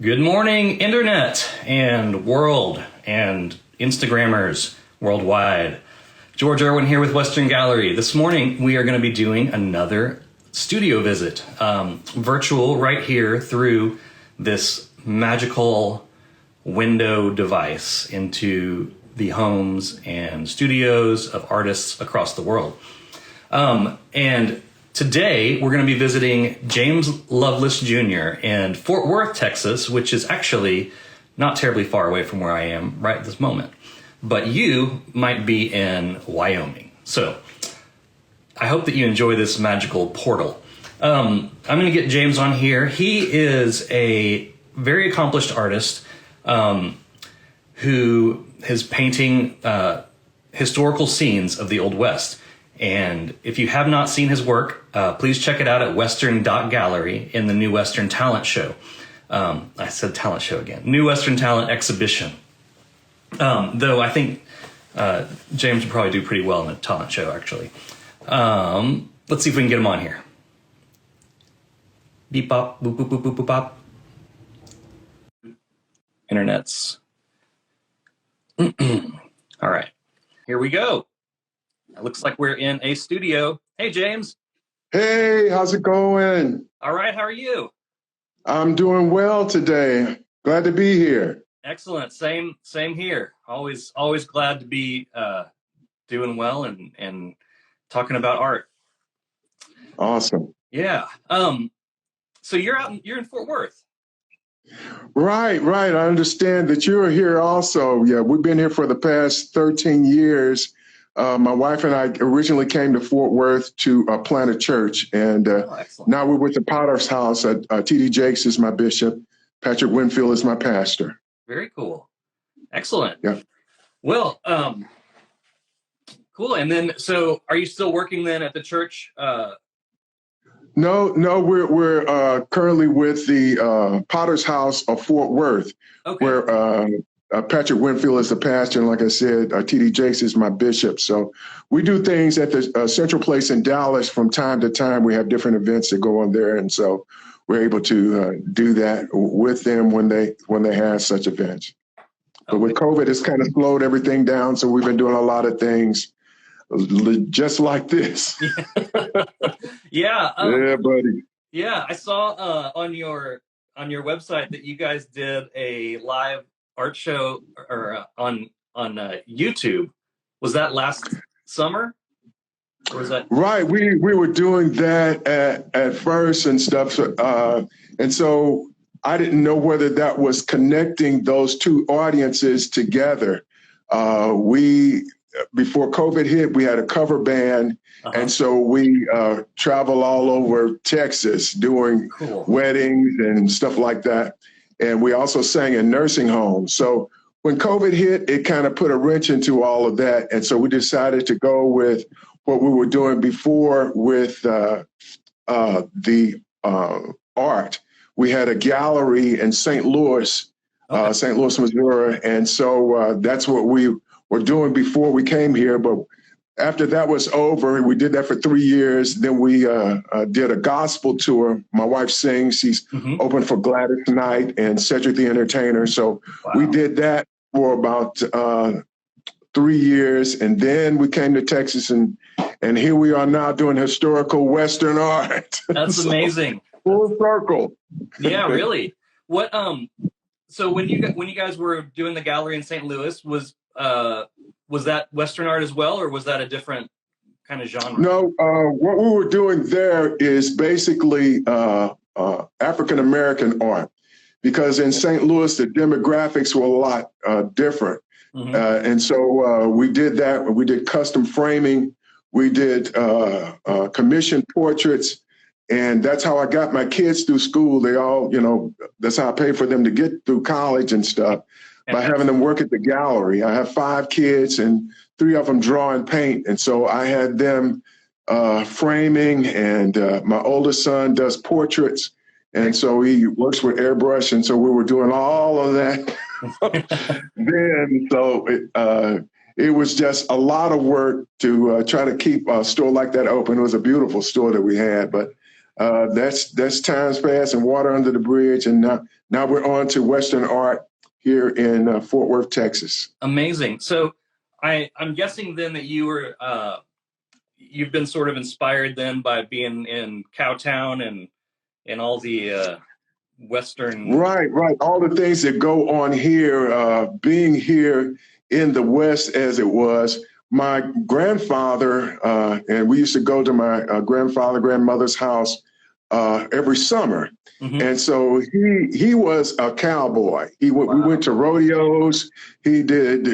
Good morning, Internet and world and Instagrammers worldwide. George Irwin here with Western Gallery. This morning, we are going to be doing another studio visit, virtual right here through this magical window device into the homes and studios of artists across the world. And today, we're going to be visiting James Loveless Jr. in Fort Worth, Texas, which is actually not terribly far away from where I am right at this moment. But you might be in Wyoming. So I hope that you enjoy this magical portal. I'm going to get James on here. He is a very accomplished artist who is painting historical scenes of the Old West. And if you have not seen his work, please check it out at Western.Gallery in the New Western Talent Show. I said talent show again. New Western Talent Exhibition. Though I think James would probably do pretty well in the talent show, actually. Let's see if we can get him on here. Beep bop, boop boop boop boop boop bop. Internet's. All right, here we go. It looks like we're in a studio. Hey, James. Hey, how's it going? All right, how are you? I'm doing well today. Glad to be here. Excellent. Same here. Always glad to be doing well and talking about art. Awesome. Yeah. So you're in Fort Worth. Right. I understand that you're here also. Yeah, we've been here for the past 13 years. My wife and I originally came to Fort Worth to plant a church, and now we're with the Potter's House. T.D. Jakes is my bishop. Patrick Winfield is my pastor. Very cool. Excellent. Yeah. Well, cool. And then, so are you still working then at the church? No, we're currently with the Potter's House of Fort Worth, Okay. where Patrick Winfield is the pastor, and like I said, T.D. Jakes is my bishop. So we do things at the Central Place in Dallas from time to time. We have different events that go on there, and so we're able to do that with them when they have such events. But with COVID, it's kind of slowed everything down, so we've been doing a lot of things just like this. Yeah. Yeah, buddy. Yeah, I saw on your website that you guys did a live art show or on YouTube. Was that last summer? Or was that right? We were doing that at first and stuff, and so I didn't know whether that was connecting those two audiences together. Before COVID hit, we had a cover band, and so we travel all over Texas doing weddings and stuff like that. And we also sang in nursing homes. So when COVID hit, it kind of put a wrench into all of that. And so we decided to go with what we were doing before with the art. We had a gallery in St. Louis, Missouri. And so that's what we were doing before we came here. But after that was over, we did that for 3 years. Then we did a gospel tour. My wife sings. She's open for Gladys Knight and Cedric the Entertainer. So we did that for about 3 years. And then we came to Texas, and here we are now doing historical Western art. That's amazing. Full circle. Yeah, really. What so when you guys were doing the gallery in St. Louis, was that Western art as well, or was that a different kind of genre? No, what we were doing there is basically African-American art, because in St. Louis, the demographics were a lot different. And so we did that. We did custom framing. We did commissioned portraits. And that's how I got my kids through school. They all, that's how I paid for them to get through college and stuff. By having them work at the gallery. I have 5 kids, and 3 of them draw and paint. And so I had them framing, and my oldest son does portraits. And so he works with airbrush. And so we were doing all of that. Then, so it was just a lot of work to try to keep a store like that open. It was a beautiful store that we had, but That's times past and water under the bridge, and now we're on to Western art here in Fort Worth, Texas. Amazing. So I'm guessing then that you've been sort of inspired then by being in Cowtown and all the Western. Right. All the things that go on here, being here in the West as it was. My grandfather, and we used to go to my grandmother's house every summer. Mm-hmm. And so he was a cowboy. Wow. We went to rodeos. He did,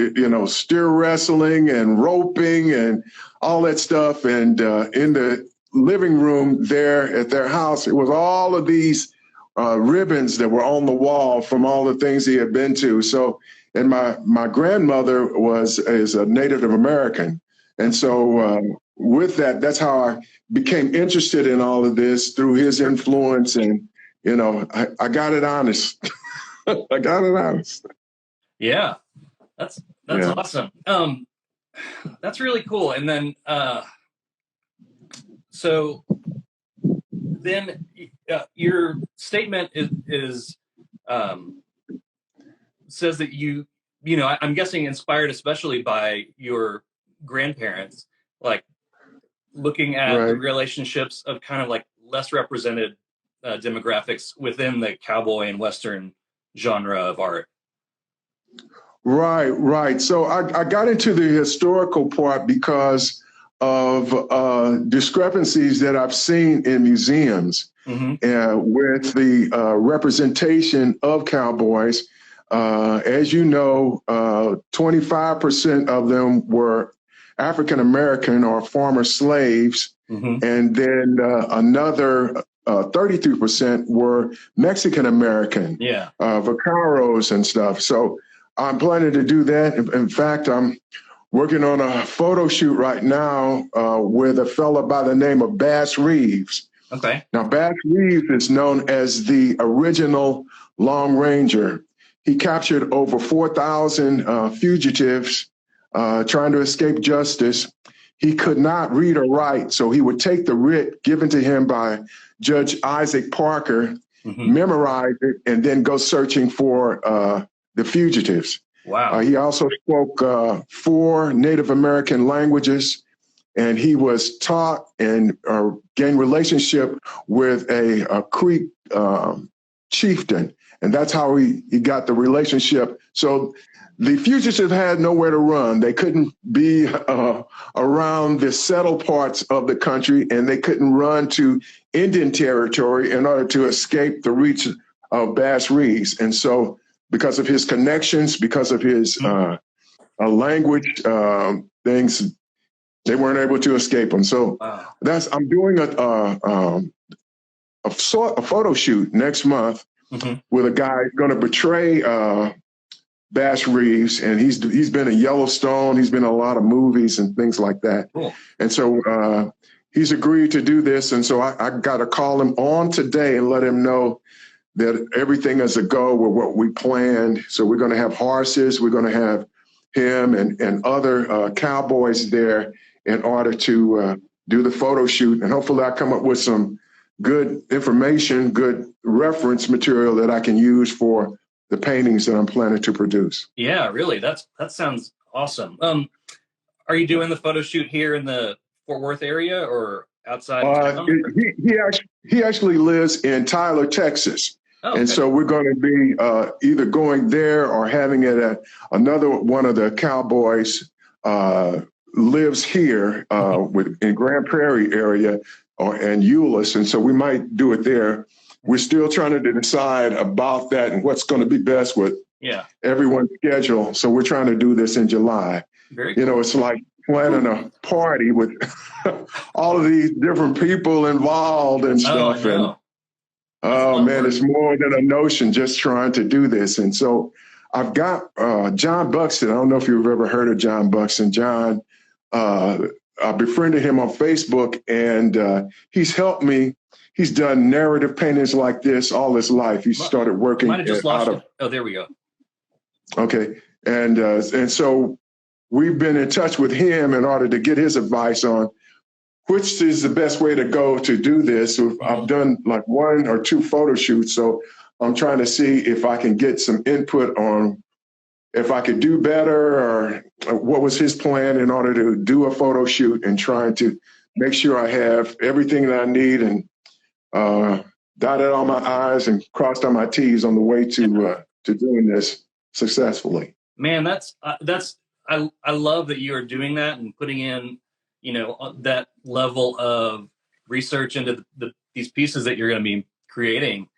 steer wrestling and roping and all that stuff. And in the living room there at their house, it was all of these ribbons that were on the wall from all the things he had been to. So, and my grandmother is a Native American. And so with that, that's how I became interested in all of this through his influence. And, I got it honest. I got it honest. Yeah, that's awesome. That's really cool. And then, so then your statement is says that I'm guessing inspired especially by your grandparents, like looking at Right. the relationships of kind of like less represented demographics within the cowboy and Western genre of art. Right. So I got into the historical part because of discrepancies that I've seen in museums. Mm-hmm. With the representation of cowboys. As you know, 25% of them were African American or former slaves, Mm-hmm. and then another 33% were Mexican American, Yeah. vaqueros and stuff. So I'm planning to do that. In fact, I'm working on a photo shoot right now with a fella by the name of Bass Reeves. Okay. Now, Bass Reeves is known as the original Long Ranger. He captured over 4,000 fugitives trying to escape justice. He could not read or write, so he would take the writ given to him by Judge Isaac Parker, Mm-hmm. memorize it, and then go searching for the fugitives. Wow. He also spoke 4 Native American languages, and he was taught and gained relationship with a Creek chieftain, and that's how he got the relationship. So the fugitive had nowhere to run. They couldn't be around the settled parts of the country, and they couldn't run to Indian territory in order to escape the reach of Bass Reeves. And so because of his connections, because of his language things, they weren't able to escape him. So wow. I'm doing a photo shoot next month Mm-hmm. with a guy who's going to portray Bass Reeves, and he's been in Yellowstone. He's been in a lot of movies and things like that. Cool. And so he's agreed to do this. And so I got to call him on today and let him know that everything is a go with what we planned. So we're going to have horses. We're going to have him and other cowboys there in order to do the photo shoot. And hopefully I come up with some good information, good reference material that I can use for the paintings that I'm planning to produce. Yeah, really. That sounds awesome. Are you doing the photo shoot here in the Fort Worth area or outside town? He actually lives in Tyler, Texas. Oh, okay. And so we're going to be either going there or having it at another one of the cowboys lives here in Grand Prairie area and Euless. And so we might do it there. We're still trying to decide about that and what's going to be best with everyone's schedule. So we're trying to do this in July. Very cool. It's like planning a party with all of these different people involved and stuff. Oh man, it's more than a notion just trying to do this. And so I've got John Buxton. I don't know if you've ever heard of John Buxton. John, I befriended him on Facebook, and he's helped me. He's done narrative paintings like this all his life. He started working might have just lost it. Oh, there we go. Okay. And so we've been in touch with him in order to get his advice on which is the best way to go to do this. So I've done like 1 or 2 photo shoots, so I'm trying to see if I can get some input on if I could do better or what was his plan in order to do a photo shoot and trying to make sure I have everything that I need and dotted all my I's and crossed all my T's on the way to doing this successfully. Man, that's I love that you are doing that and putting in, that level of research into these pieces that you're going to be creating.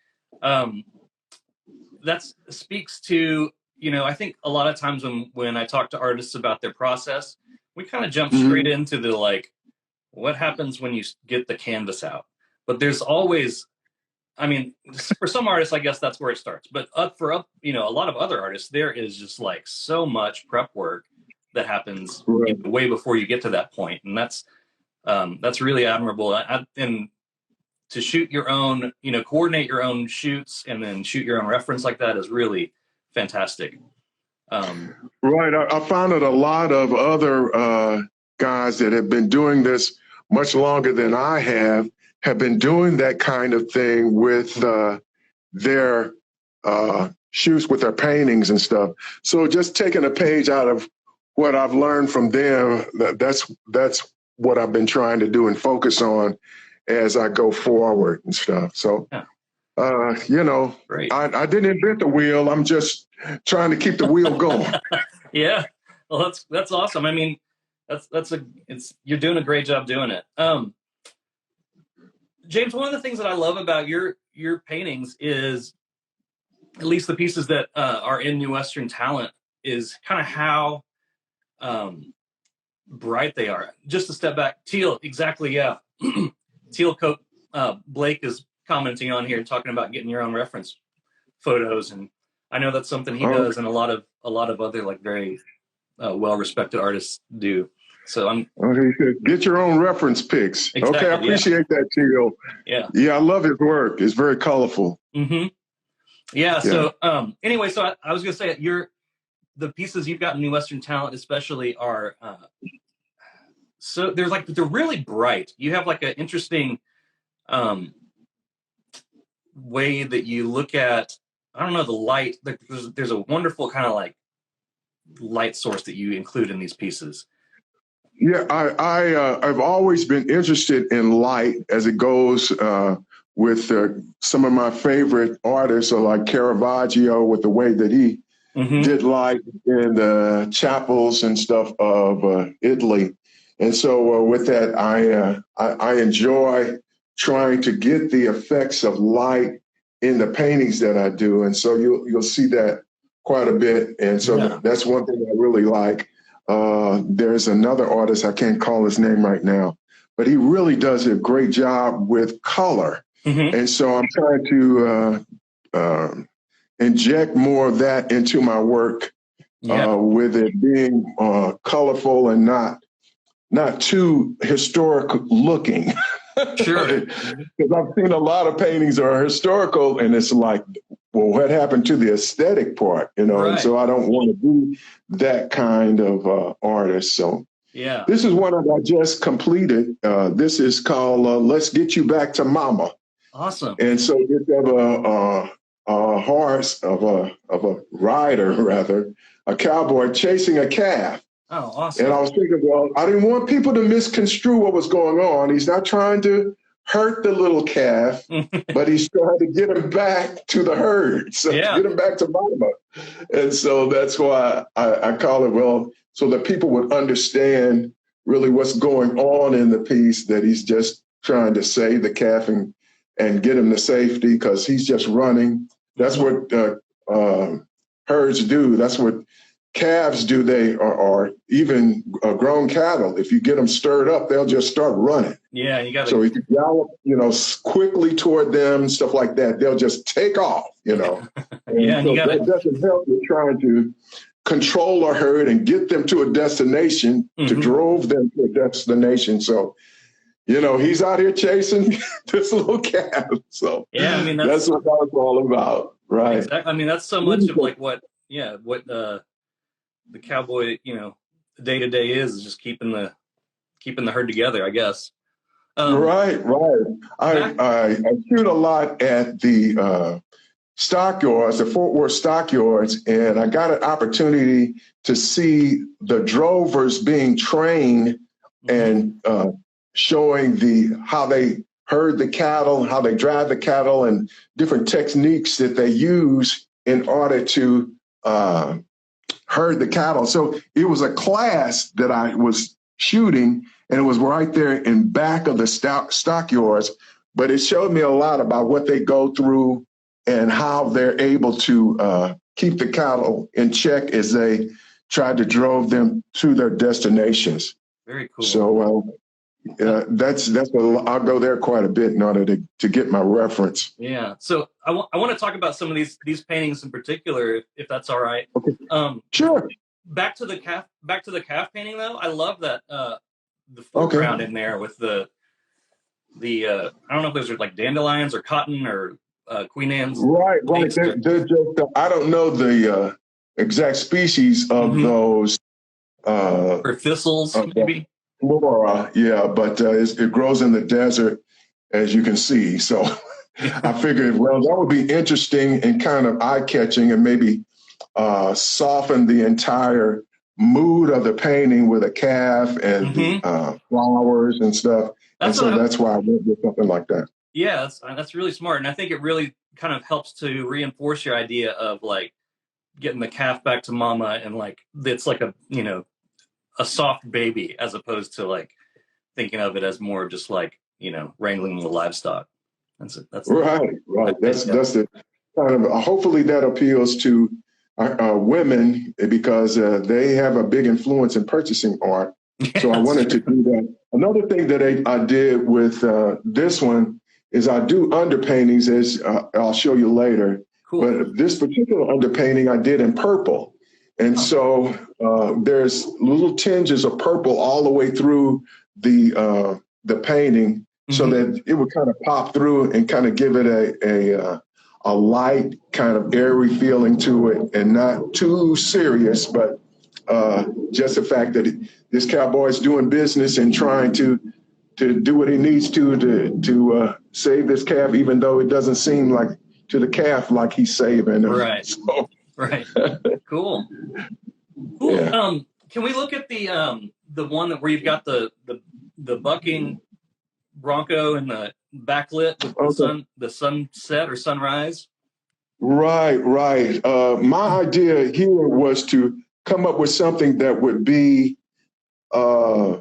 That speaks to, I think a lot of times when I talk to artists about their process, we kind of jump straight into the like, what happens when you get the canvas out? But there's always, I mean, for some artists, I guess that's where it starts. But for a lot of other artists, there is just like so much prep work that happens way before you get to that point, and that's really admirable. And to shoot your own, coordinate your own shoots and then shoot your own reference like that is really fantastic. Right. I found that a lot of other guys that have been doing this much longer than I have been doing that kind of thing with their shoots, with their paintings and stuff. So just taking a page out of what I've learned from them, that's what I've been trying to do and focus on as I go forward and stuff. So, Great. I didn't invent the wheel. I'm just trying to keep the wheel going. Yeah. Well, that's awesome. I mean, you're doing a great job doing it. James, one of the things that I love about your paintings is, at least the pieces that are in New Western Talent, is kind of how bright they are. Just a step back, teal, exactly, yeah. Teal coat. Blake is commenting on here, talking about getting your own reference photos, and I know that's something he does, and a lot of other like very well-respected artists do. So I'm get your own reference pics. Exactly, okay, I appreciate that, Teal. Yeah, I love his work. It's very colorful. Yeah. So anyway, so I was gonna say the pieces you've got in New Western Talent especially are so they're really bright. You have like an interesting way that you look at, I don't know, the light. There's a wonderful kind of like light source that you include in these pieces. Yeah, I've always been interested in light as it goes with some of my favorite artists, are like Caravaggio, with the way that he did light in the chapels and stuff of Italy. And so with that, I enjoy trying to get the effects of light in the paintings that I do. And so you'll see that quite a bit. And so that's one thing I really like. There's another artist, I can't call his name right now, but he really does a great job with color. And so I'm trying to inject more of that into my work, with it being colorful and not too historic looking. Sure. Because I've seen a lot of paintings that are historical, and it's like, well, what happened to the aesthetic part, Right. And so I don't want to be that kind of artist. So this is one I just completed. This is called Let's Get You Back to Mama. Awesome. And so it's of a horse, of a rider, rather, a cowboy chasing a calf. Oh, awesome. And I was thinking, well, I didn't want people to misconstrue what was going on. He's not trying to hurt the little calf, but he's trying to get him back to the herd. So get him back to mama. And so that's why I call it, well, so that people would understand really what's going on in the piece, that he's just trying to save the calf and get him to safety, because he's just running. That's what herds do. That's what calves do. They are even grown cattle. If you get them stirred up, they'll just start running. Yeah, you got to. So if you gallop, quickly toward them, stuff like that, they'll just take off. And and so you got that doesn't help with trying to control a herd and get them to a destination, to drove them to a destination. So, he's out here chasing this little calf. So I mean, that's what that's all about, right? Exactly. I mean, that's so much of like what the cowboy, day to day is just keeping the herd together, I guess. Right, right. Back, I shoot a lot at the stockyards, the Fort Worth stockyards, and I got an opportunity to see the drovers being trained mhm. and showing how they herd the cattle, how they drive the cattle, and different techniques that they use in order to herd the cattle. So it was a class that I was shooting, and it was right there in back of the stockyards. But it showed me a lot about what they go through and how they're able to keep the cattle in check as they try to drove them to their destinations. Very cool. So that's I'll go there quite a bit in order to get my reference. Yeah. So I want to talk about some of these paintings in particular, if that's all right. Okay. Um, Sure. back to the calf painting though. I love that the Okay. foreground in there with the I don't know if those are like dandelions or cotton or Queen Anne's Right, right. dates. They're just, I don't know the exact species of Mm-hmm. those Or thistles, of the maybe. flora, yeah, but it grows in the desert, as you can see. So I figured, well, that would be interesting and kind of eye-catching and maybe soften the entire mood of the painting with a calf and the Mm-hmm. flowers and stuff. And That's so what I, that's why I went with something like that. yeah, that's really smart, and I think it really kind of helps to reinforce your idea of like getting the calf back to mama, and like it's like a a soft baby as opposed to like thinking of it as more just like wrangling the livestock. That's nice. Right, I right. like that. That's the kind of hopefully that appeals to women because they have a big influence in purchasing art. Yeah, So I that's wanted to true. do that. Another thing that I did with this one is I do underpaintings, as I'll show you later. Cool. But this particular underpainting I did in purple, and Oh, so there's little tinges of purple all the way through the painting so hmm. that it would kind of pop through and kind of give it a light, kind of airy feeling to it, and not too serious, but just the fact that this cowboy's doing business and trying to do what he needs to save this calf, even though it doesn't seem like to the calf like he's saving her. Right. So Right. Cool. Cool. yeah. Can we look at the one that where you've got the bucking bronco and the backlit with Okay. the sunset or sunrise? Right, right. My idea here was to come up with something that would be uh,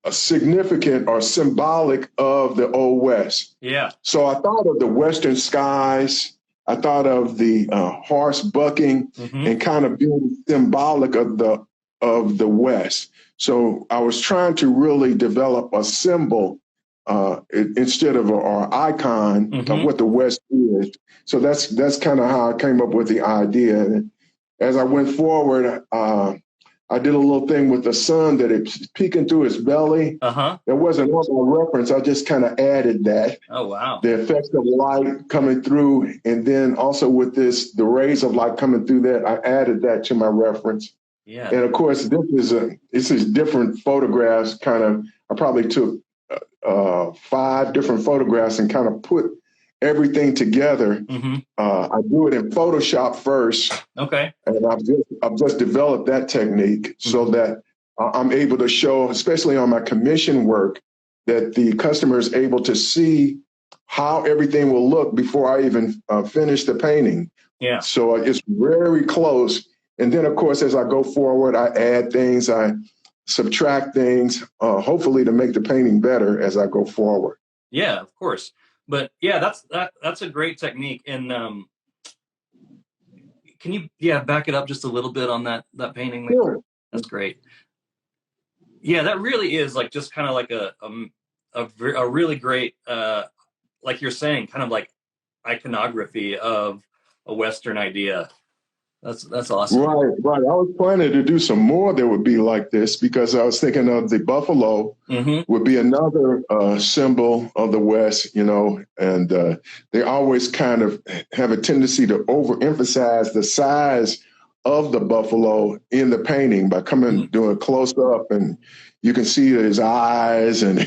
a significant or symbolic of the Old West. Yeah. So I thought of the Western skies. I thought of the horse bucking Mm-hmm. and kind of being symbolic of the West. So I was trying to really develop a symbol instead of or icon of Mm-hmm. what the West is. So that's kind of how I came up with the idea. And as I went forward, I did a little thing with the sun that it's peeking through his belly. Uh-huh. There wasn't one reference. I just kind of added that Oh wow. the effects of light coming through, and then also with the rays of light coming through that, I added that to my reference. Yeah. And of course, this is different photographs. Kind of, I probably took 5 different photographs and kind of put everything together. Mm-hmm. I do it in Photoshop first, Okay. and I've just developed that technique so Mm-hmm. that I'm able to show, especially on my commission work, that the customer is able to see how everything will look before I even finish the painting. Yeah. So it's very close. And then, of course, as I go forward, I add things, I subtract things, hopefully to make the painting better as I go forward. Yeah, of course. But yeah, that's a great technique. And can you back it up just a little bit on that painting there? Sure. That's great. Yeah, that really is like just kind of like a really great like you're saying, kind of like iconography of a Western idea. That's awesome. Right, right. I was planning to do some more that would be like this because I was thinking of the buffalo Mm-hmm. would be another symbol of the West, and they always kind of have a tendency to overemphasize the size of the buffalo in the painting by doing close up, and you can see his eyes and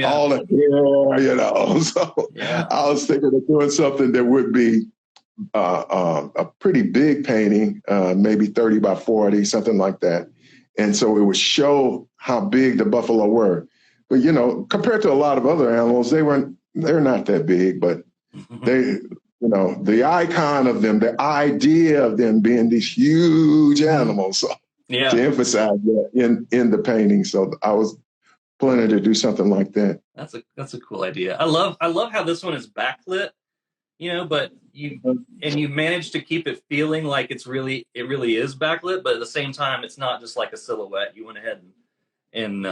all the hair, So I was thinking of doing something that would be a pretty big painting, maybe 30 by 40, something like that. And so it would show how big the buffalo were. But, compared to a lot of other animals, they're not that big, but they, the icon of them, the idea of them being these huge animals, so to emphasize that in the painting. So I was planning to do something like that. That's a cool idea. I love how this one is backlit, but you managed to keep it feeling like it really is backlit, but at the same time, it's not just like a silhouette. You went ahead and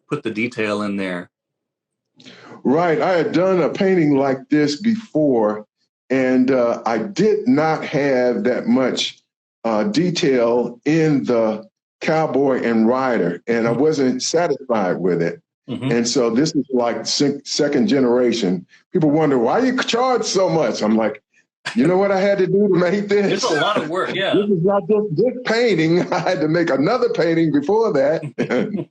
put the detail in there. Right. I had done a painting like this before, and I did not have that much detail in the cowboy and rider, and I wasn't satisfied with it. And so this is like second generation. People wonder, why you charge so much? I'm like, you know what I had to do to make this? It's a lot of work, yeah. This is not just this painting. I had to make another painting before that.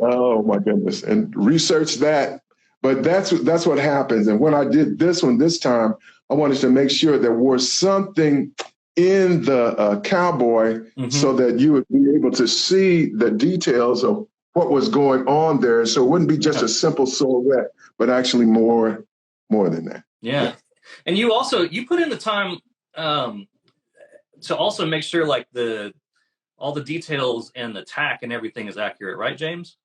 Oh, my goodness. And research that. But that's what happens. And when I did this one this time, I wanted to make sure there was something in the cowboy so that you would be able to see the details of what was going on there. So it wouldn't be just a simple silhouette, but actually more than that. Yeah. And you put in the time to also make sure like all the details and the tack and everything is accurate, right, James?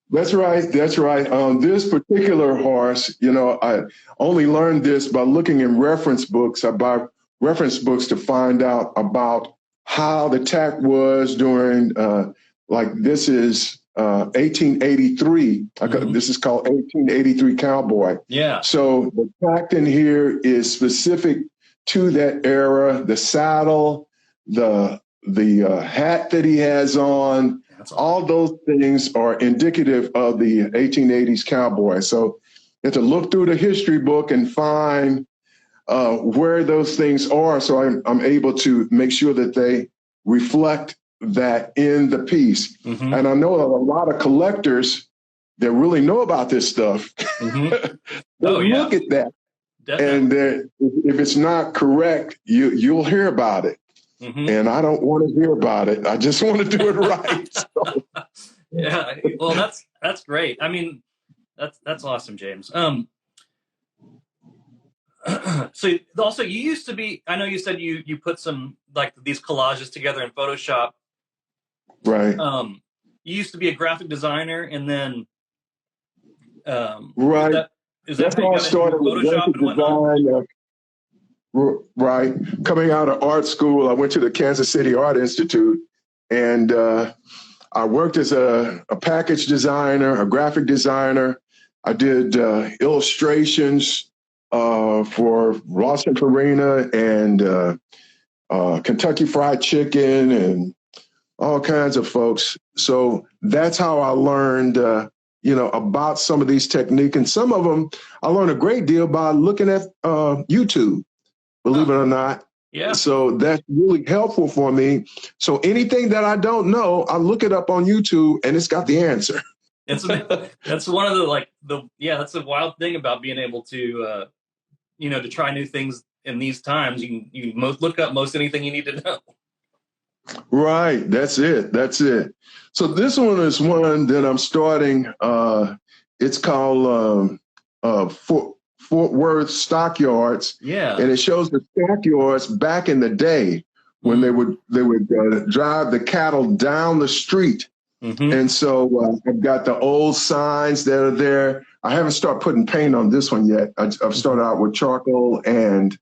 That's right. This particular horse, I only learned this by looking in reference books. I buy reference books to find out about how the tack was during, this is 1883. This is called 1883 Cowboy. Yeah. So the tack in here is specific to that era. The saddle, the hat that he has on, all those things are indicative of the 1880s cowboy. So you have to look through the history book and find where those things are. So I'm able to make sure that they reflect that in the piece. And I know a lot of collectors that really know about this stuff. Look at that. Definitely. And if it's not correct, you'll hear about it. And I don't want to hear about it. I just want to do it right. So. Yeah. Well, that's great. I mean, that's awesome, James. So also you used to be, I know you said you put some like these collages together in Photoshop. Right. You used to be a graphic designer, and then right. That's how I started with graphic design. Right. Coming out of art school, I went to the Kansas City Art Institute, and I worked as a package designer, a graphic designer. I did illustrations for Ross and Farina and Kentucky Fried Chicken and all kinds of folks. So that's how I learned, about some of these techniques. And some of them I learned a great deal by looking at YouTube, believe it or not. Yeah. So that's really helpful for me. So anything that I don't know, I look it up on YouTube and it's got the answer. That's one of that's the wild thing about being able to, to try new things in these times. You can look up most anything you need to know. Right. That's it. So this one is one that I'm starting. It's called Fort Worth Stockyards. Yeah. And it shows the stockyards back in the day when they would drive the cattle down the street. And so I've got the old signs that are there. I haven't started putting paint on this one yet. I've started out with charcoal and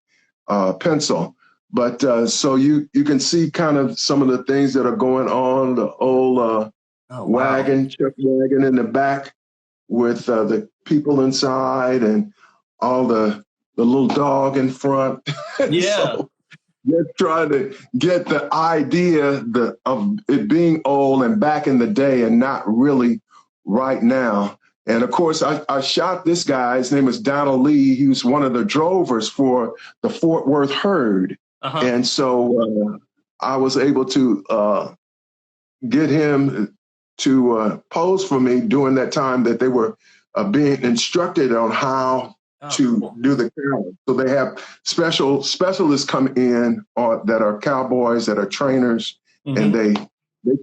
pencil. But so you can see kind of some of the things that are going on, the old wagon, chuck wagon in the back with the people inside and all the little dog in front. Yeah. So just trying to get the idea of it being old and back in the day and not really right now. And of course, I shot this guy. His name is Donald Lee. He was one of the drovers for the Fort Worth herd. And so I was able to get him to pose for me during that time that they were being instructed on how to do the cattle. So they have specialists come in that are cowboys, that are trainers, and they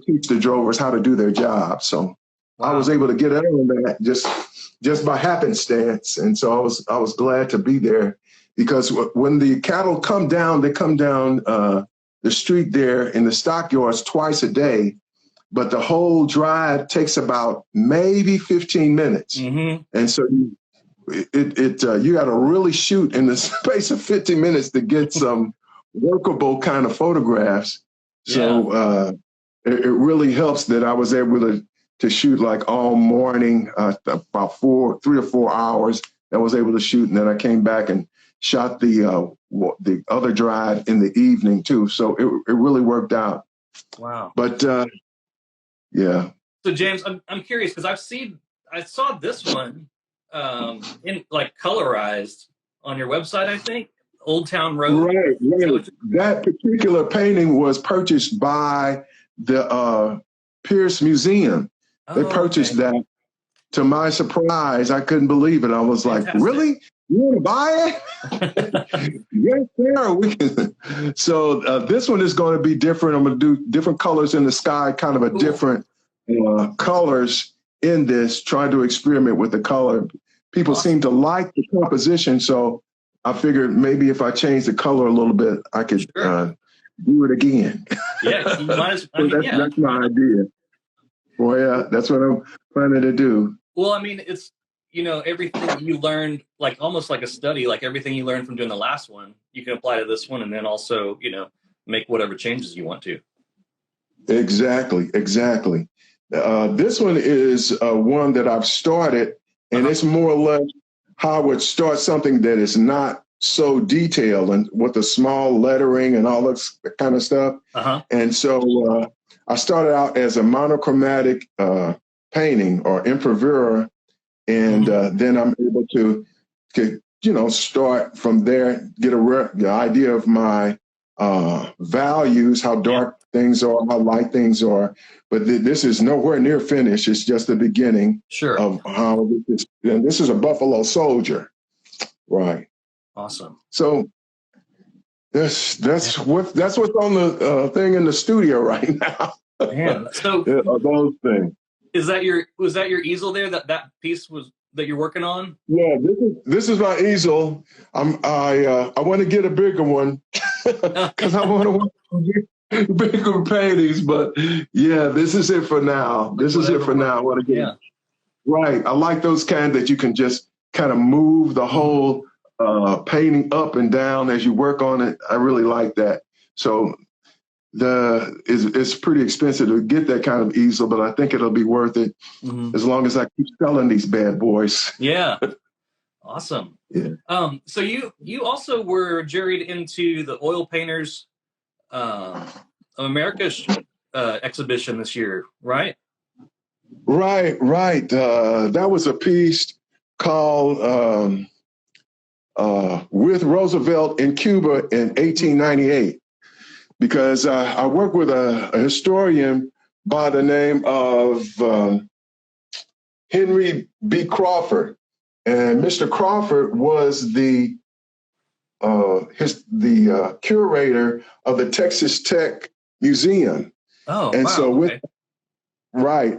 teach the drovers how to do their job. So I was able to get in on that just by happenstance, and so I was glad to be there, because when the cattle come down, they come down the street there in the stockyards twice a day, but the whole drive takes about maybe 15 minutes. And so you got to really shoot in the space of 15 minutes to get some workable kind of photographs. So it really helps that I was able to shoot like all morning, about 3 or 4 hours. I was able to shoot, and then I came back and shot the other drive in the evening too. So it really worked out. Wow. But yeah. So James, I'm curious, because I saw this one in like colorized on your website, I think. Old Town Road. Right. That particular painting was purchased by the Pierce Museum. They purchased that. To my surprise, I couldn't believe it. I was like, really? You want to buy it? Yes, sir. We can. So this one is going to be different. I'm going to do different colors in the sky, kind of a different colors in this, trying to experiment with the color. People seem to like the composition, so I figured maybe if I change the color a little bit, I could do it again. Yeah, you might as, that's my idea. Well, yeah, that's what I'm planning to do. Well, I mean, it's, everything you learned, like almost like a study, like everything you learned from doing the last one, you can apply to this one, and then also, make whatever changes you want to. Exactly. This one is one that I've started, and it's more or less how I would start something that is not so detailed and with the small lettering and all that kind of stuff. And so I started out as a monochromatic painting or impravura, and then I'm able to start from there, get the idea of my values, how dark things are, how light things are. But this is nowhere near finished. It's just the beginning of how this is. And this is a Buffalo Soldier, right? Awesome. So that's what's on the thing in the studio right now. Man, so those things. Was that your easel there? That piece that you're working on? Yeah, this is my easel. I want to get a bigger one because I want to get bigger paintings. But yeah, this is it for now. I want to get right. I like those kind that you can just kind of move the whole painting up and down as you work on it. I really like that. So it's pretty expensive to get that kind of easel, but I think it'll be worth it as long as I keep selling these bad boys. Yeah. Awesome. Yeah. So you also were juried into the Oil Painters America's exhibition this year, right? Right. That was a piece called With Roosevelt in Cuba in 1898. Because I work with a historian by the name of Henry B. Crawford, and Mr. Crawford was the curator of the Texas Tech Museum. Oh, and wow. So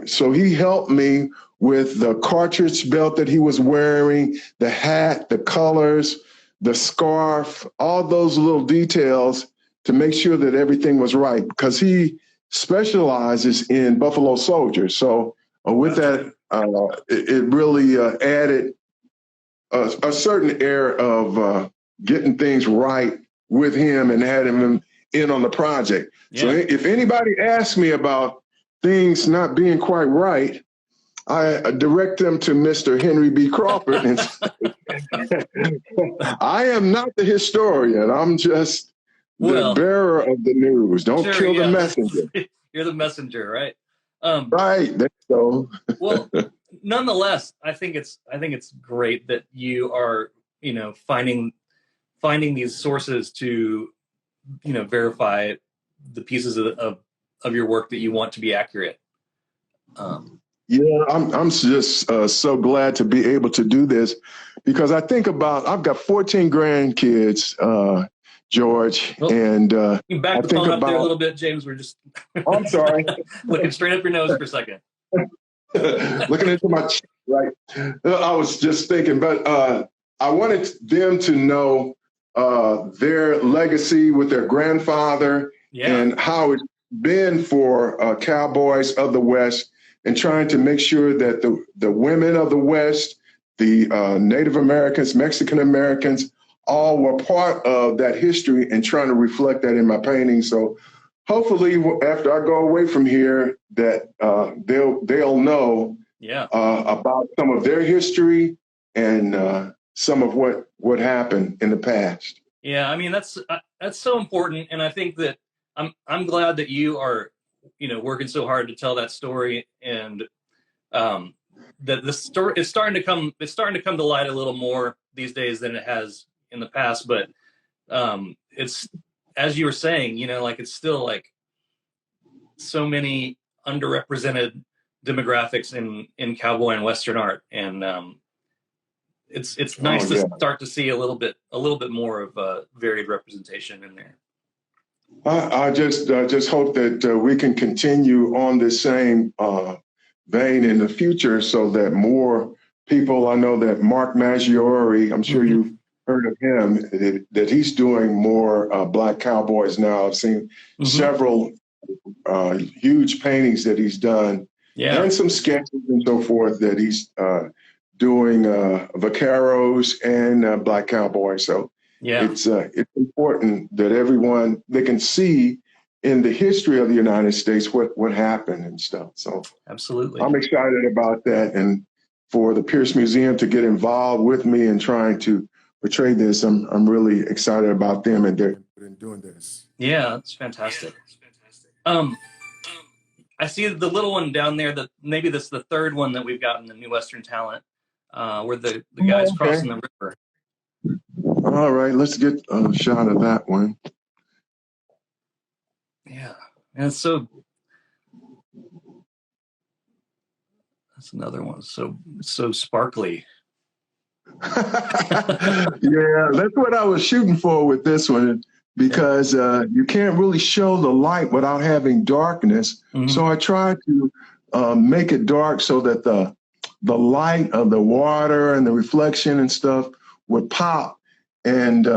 so he helped me with the cartridge belt that he was wearing, the hat, the colors, the scarf, all those little details, to make sure that everything was right, because he specializes in Buffalo Soldiers. So with that, it really added a certain air of getting things right with him and had him in on the project. Yeah. So if anybody asks me about things not being quite right, I direct them to Mr. Henry B. Crawford. And I am not the historian. I'm just the bearer of the news. Don't kill the messenger. You're the messenger, right? Right. That's so. Well, nonetheless, I think it's great that you are, finding these sources to, verify the pieces of your work that you want to be accurate. Yeah, I'm just so glad to be able to do this because I've got 14 grandkids, George, Well, and you can back I the think phone up there a about. little bit, James. We're just Oh, I'm sorry, looking straight up your nose for a second. looking into my cheek, right. I was just thinking, but I wanted them to know their legacy with their grandfather and how it's been for cowboys of the West, and trying to make sure that the women of the West, the Native Americans, Mexican Americans, all were part of that history and trying to reflect that in my painting. So hopefully after I go away from here, that they'll know about some of their history and some of what happened in the past. Yeah, I mean that's so important, and I think that I'm glad that you are, working so hard to tell that story, and that the story is starting to come to light a little more these days than it has in the past. But it's, as you were saying, like it's still like so many underrepresented demographics in cowboy and Western art, and it's nice to start to see a little bit more of varied representation in there. I just hope that we can continue on this same vein in the future, so that more people. I know that Mark Maggiore, I'm sure you've heard of him, that he's doing more Black cowboys now. I've seen several huge paintings that he's done, and some sketches and so forth that he's doing vaqueros and Black cowboys. So it's important that everyone, they can see in the history of the United States what happened and stuff. So absolutely, I'm excited about that, and for the Pierce Museum to get involved with me in trying to portray this, I'm really excited about them and they're doing this. Yeah, that's fantastic. I see the little one down there, that maybe this is the third one that we've got in the New Western Talent, where the guy's crossing the river. All right, let's get a shot of that one. Yeah, and so that's another one. So sparkly. Yeah, that's what I was shooting for with this one, because you can't really show the light without having darkness. So I tried to make it dark so that the light of the water and the reflection and stuff would pop. And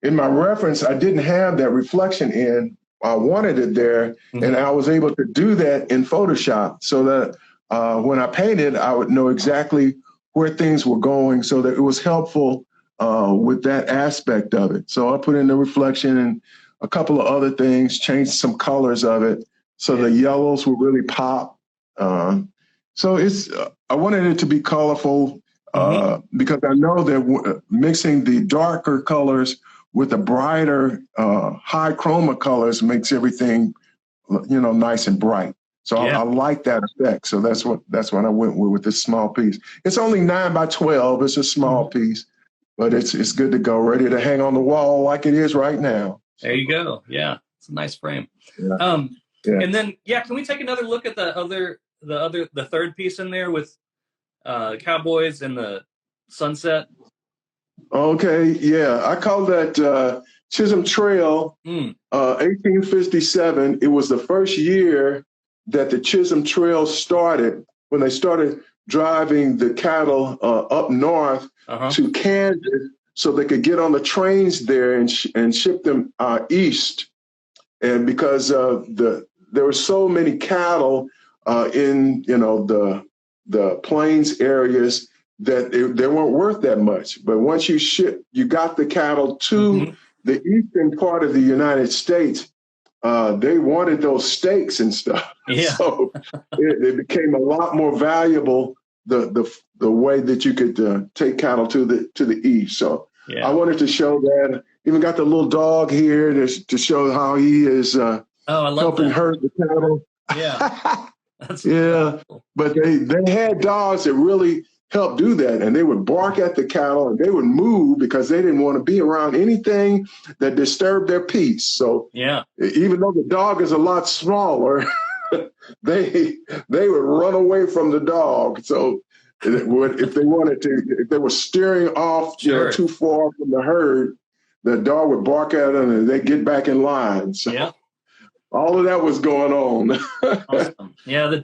in my reference, I didn't have that reflection in. I wanted it there, and I was able to do that in Photoshop, so that when I painted, I would know exactly where things were going, so that it was helpful with that aspect of it. So I put in the reflection and a couple of other things, changed some colors of it, so the yellows will really pop. So I wanted it to be colorful, because I know that mixing the darker colors with the brighter high chroma colors makes everything, nice and bright. So I like that effect. So that's what I went with this small piece. It's only 9 by 12. It's a small piece, but it's good to go, ready to hang on the wall like it is right now. There you go. Yeah, it's a nice frame. Yeah. And then can we take another look at the third piece in there with cowboys and the sunset? Okay, yeah, I call that Chisholm Trail, 1857. It was the first year that the Chisholm Trail started, when they started driving the cattle up north to Kansas, so they could get on the trains there and ship them east. And because there were so many cattle in the plains areas, that they weren't worth that much. But once you got the cattle to the eastern part of the United States, they wanted those steaks and stuff. Yeah. So it became a lot more valuable, the way that you could take cattle to the east. So I wanted to show that. Even got the little dog here to show how he is helping herd the cattle. Yeah. That's cool. But they had dogs that really help do that. And they would bark at the cattle and they would move because they didn't want to be around anything that disturbed their peace. So yeah, even though the dog is a lot smaller, they would run away from the dog. So if they wanted to, if they were steering off, sure. too far from the herd, the dog would bark at them and they get back in line. So yeah. all of that was going on. Awesome. Yeah,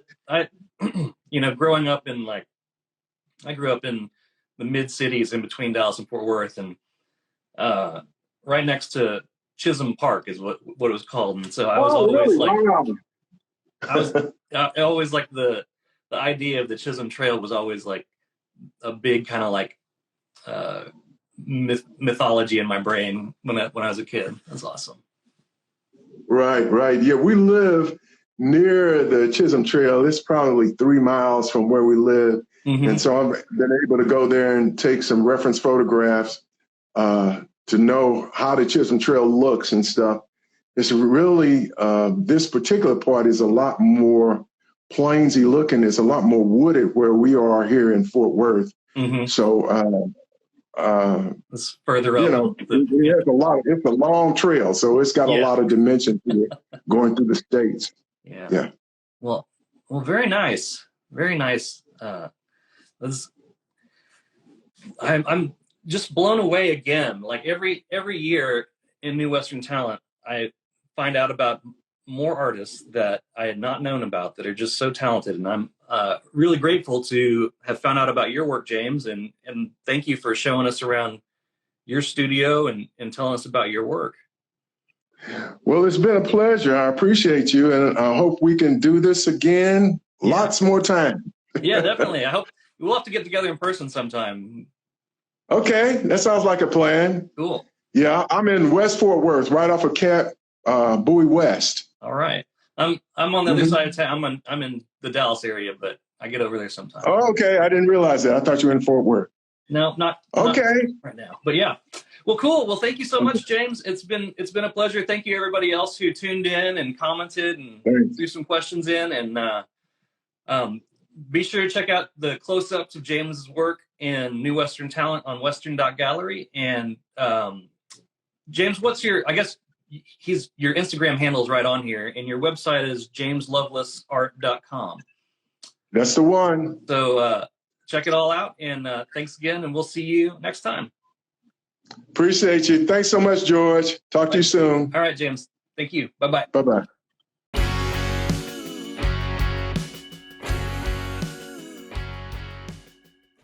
growing up in I grew up in the mid cities in between Dallas and Fort Worth, and right next to Chisholm Park is what it was called. And so I was always really? Wow. I always like the idea of the Chisholm Trail was always like a big kind of like mythology in my brain when I was a kid. That's awesome. Right. Yeah, we live near the Chisholm Trail. It's probably 3 miles from where we live. Mm-hmm. And so I've been able to go there and take some reference photographs to know how the Chisholm Trail looks and stuff. It's really, this particular part is a lot more plainsy looking. It's a lot more wooded where we are here in Fort Worth. Mm-hmm. So it's further up. It's a long trail, so it's got a lot of dimension to it going through the states. Yeah. Well, very nice. Very nice. I'm just blown away again. Like every year in New Western Talent, I find out about more artists that I had not known about that are just so talented. And I'm really grateful to have found out about your work, James. And thank you for showing us around your studio and telling us about your work. Well, it's been a pleasure. I appreciate you. And I hope we can do this again lots more time. Yeah, definitely. I hope we'll have to get together in person sometime. Okay, that sounds like a plan. Cool. Yeah, I'm in West Fort Worth, right off of Bowie West. All right. I'm on the other side of town. I'm in the Dallas area, but I get over there sometime. Oh, okay. I didn't realize that. I thought you were in Fort Worth. No, not right now. But yeah. Well, cool. Well, thank you so much, James. It's been a pleasure. Thank you everybody else who tuned in and commented and threw some questions in. And be sure to check out the close-ups of James's work in New Western Talent on western.gallery. And James, what's your Instagram handle is right on here, and your website is jameslovelessart.com. That's the one. So check it all out, and thanks again, and we'll see you next time. Appreciate you. Thanks so much, George. Talk to you soon. All right, James. Thank you. Bye-bye. Bye-bye.